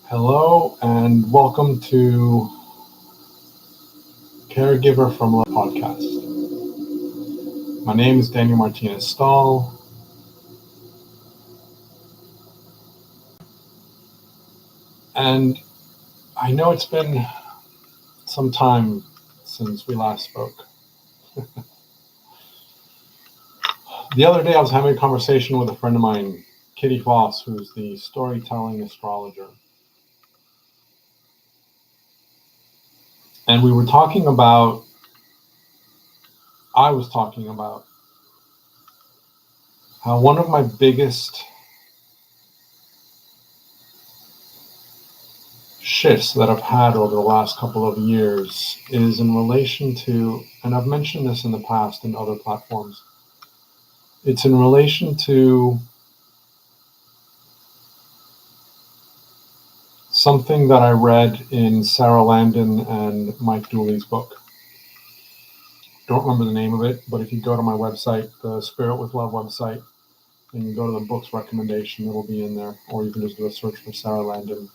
Hello and welcome to Caregiver from Love podcast. My name is Daniel Martinez Stahl, and I know it's been some time since we last spoke. The other day I was having a conversation with a friend of mine, Kitty Foss, who's the storytelling astrologer. And I was talking about how one of my biggest shifts that I've had over the last couple of years is in relation to, and I've mentioned this in the past in other platforms, it's in relation to something that I read in Sarah Landon and Mike Dooley's book. Don't remember the name of it, but if you go to my website, the Spirit with Love website, and you go to the book's recommendation, it'll be in there, or you can just do a search for Sarah Landon.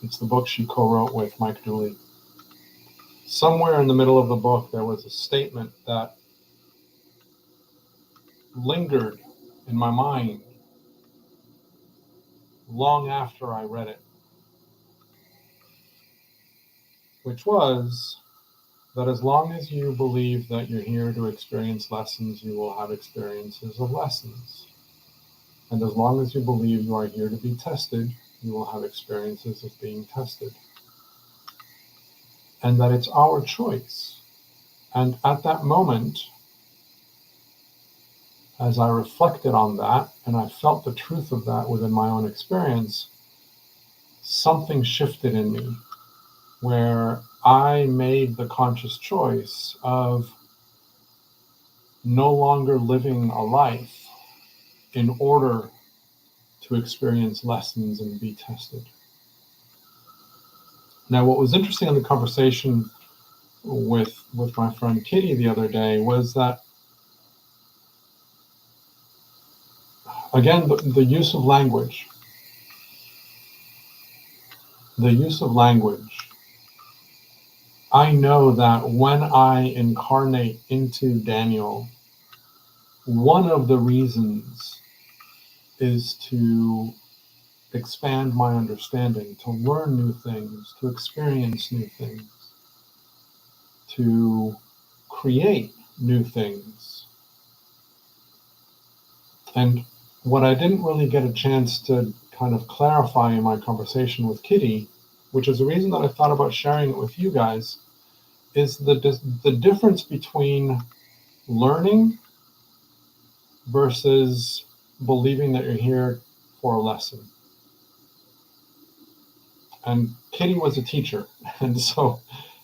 It's the book she co-wrote with Mike Dooley. Somewhere in the middle of the book, there was a statement that lingered in my mind long after I read it, which was that as long as you believe that you're here to experience lessons, you will have experiences of lessons. And as long as you believe you are here to be tested, you will have experiences of being tested. And that it's our choice. And at that moment, as I reflected on that, and I felt the truth of that within my own experience, something shifted in me where I made the conscious choice of no longer living a life in order to experience lessons and be tested. Now, what was interesting in the conversation with my friend Kitty the other day was that, again, the use of language. The use of language. I know that when I incarnate into Daniel, one of the reasons is to expand my understanding, to learn new things, to experience new things, to create new things. And what I didn't really get a chance to kind of clarify in my conversation with Kitty, which is the reason that I thought about sharing it with you guys, is the difference between learning versus believing that you're here for a lesson. And Kitty was a teacher, and so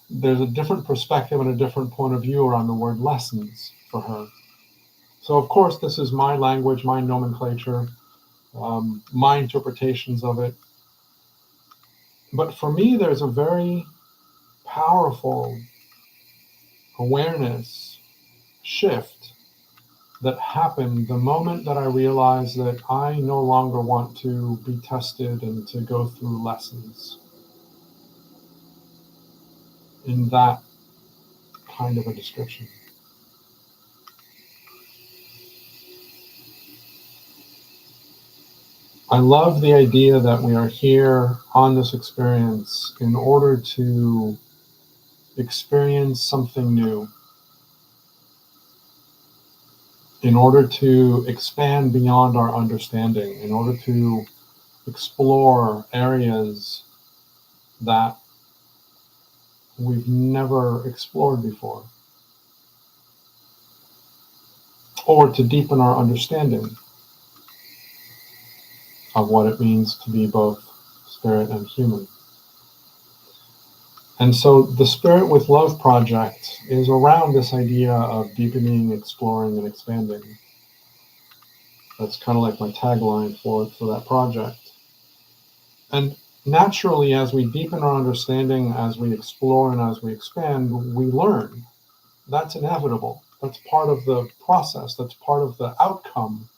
there's a different perspective and a different point of view around the word lessons for her. So of course, this is my language, my nomenclature, my interpretations of it. But for me, there's a very powerful awareness shift that happened the moment that I realized that I no longer want to be tested and to go through lessons in that kind of a description. I love the idea that we are here on this experience in order to experience something new, in order to expand beyond our understanding, in order to explore areas that we've never explored before, or to deepen our understanding of what it means to be both spirit and human. And so the Spirit with Love project is around this idea of deepening, exploring, and expanding. That's kind of like my tagline for that project. And naturally, as we deepen our understanding, as we explore and as we expand, we learn. That's inevitable. That's part of the process. That's part of the outcome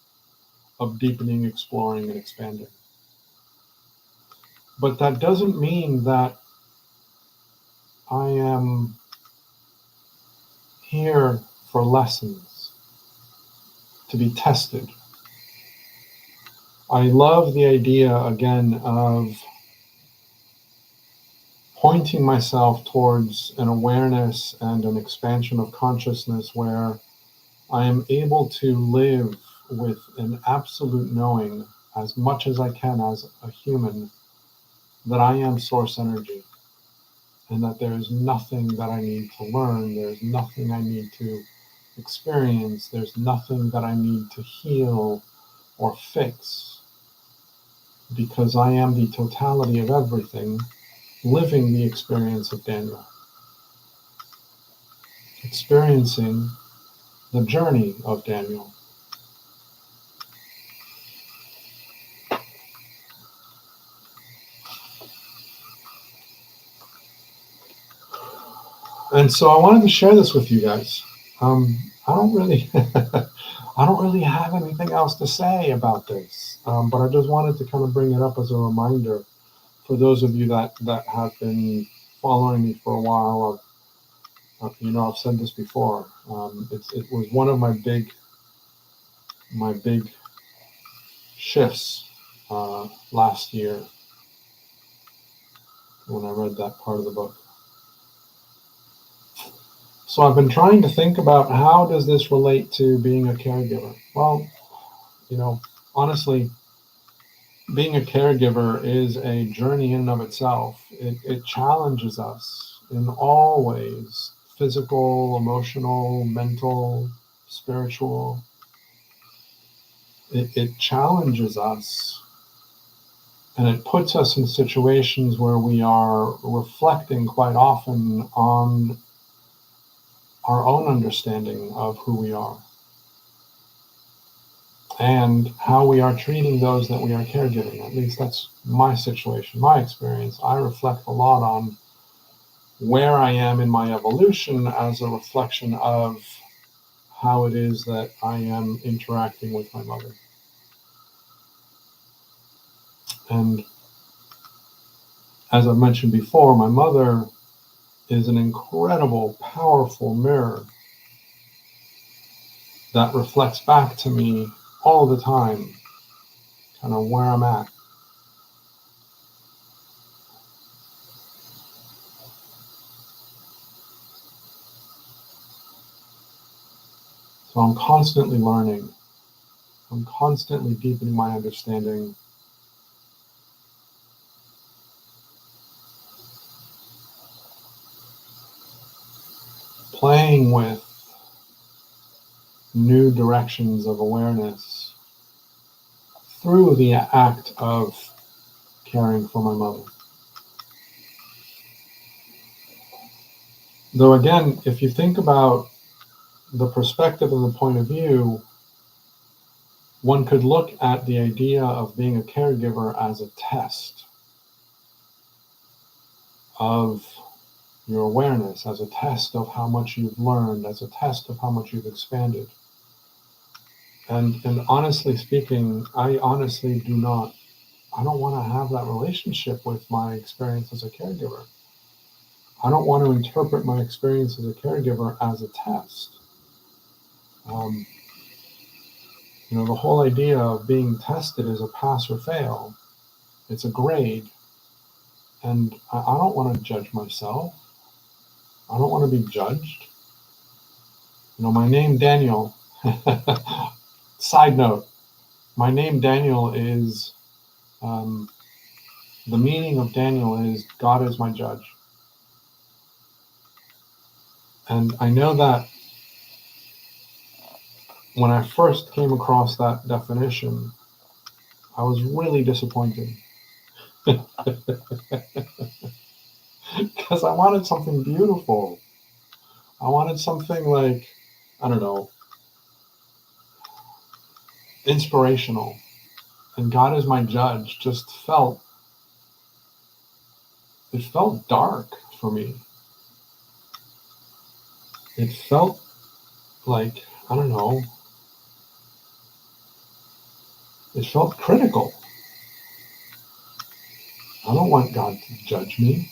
of deepening, exploring, and expanding. But that doesn't mean that I am here for lessons, to be tested. I love the idea, again, of pointing myself towards an awareness and an expansion of consciousness where I am able to live with an absolute knowing, as much as I can as a human, that I am source energy, and that there is nothing that I need to learn, there's nothing I need to experience, there's nothing that I need to heal or fix, because I am the totality of everything, living the experience of Daniel, experiencing the journey of Daniel. And so I wanted to share this with you guys. I don't really, I don't really have anything else to say about this, but I just wanted to kind of bring it up as a reminder for those of you that have been following me for a while. I've said this before. It was one of my big shifts last year when I read that part of the book. So I've been trying to think about, how does this relate to being a caregiver? Well, honestly, being a caregiver is a journey in and of itself. It challenges us in all ways: physical, emotional, mental, spiritual. It challenges us, and it puts us in situations where we are reflecting quite often on our own understanding of who we are and how we are treating those that we are caregiving. At least that's my situation, my experience. I reflect a lot on where I am in my evolution as a reflection of how it is that I am interacting with my mother. And as I've mentioned before, my mother is an incredible, powerful mirror that reflects back to me all the time, kind of where I'm at. So I'm constantly learning. I'm constantly deepening my understanding. Playing with new directions of awareness through the act of caring for my mother. Though again, if you think about the perspective and the point of view, one could look at the idea of being a caregiver as a test of your awareness, as a test of how much you've learned, as a test of how much you've expanded. And honestly speaking, I don't want to have that relationship with my experience as a caregiver. I don't want to interpret my experience as a caregiver as a test. The whole idea of being tested is a pass or fail. It's a grade. And I don't want to judge myself. I don't want to be judged. My name Daniel, side note, my name Daniel is, the meaning of Daniel is God is my judge. And I know that when I first came across that definition, I was really disappointed. Because I wanted something beautiful. I wanted something like, I don't know, inspirational. And God is my judge just felt dark for me. It felt like, I don't know, it felt critical. I don't want God to judge me.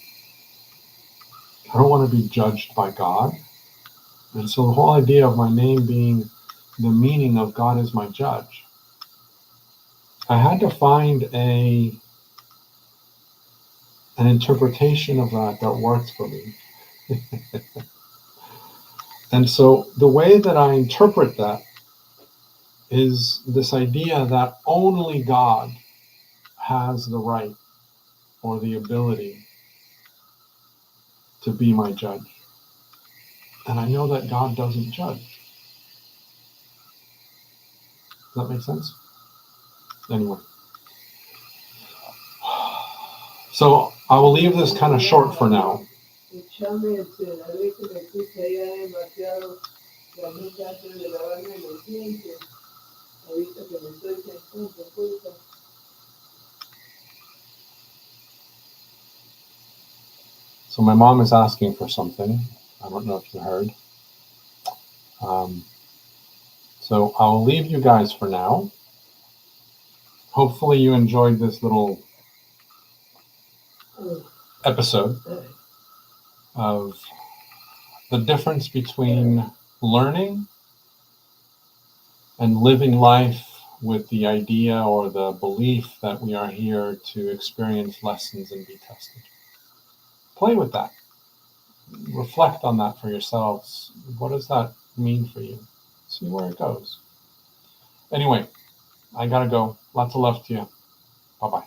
I don't want to be judged by God. And so the whole idea of my name being the meaning of God is my judge, I had to find an interpretation of that works for me. And so the way that I interpret that is this idea that only God has the right or the ability to be my judge. And I know that God doesn't judge. Does that make sense? Anyway. So I will leave this kind of short for now. So my mom is asking for something. I don't know if you heard. So I'll leave you guys for now. Hopefully you enjoyed this little episode of the difference between learning and living life with the idea or the belief that we are here to experience lessons and be tested. Play with that. Reflect on that for yourselves. What does that mean for you? See where it goes. Anyway, I gotta go. Lots of love to you. Bye-bye.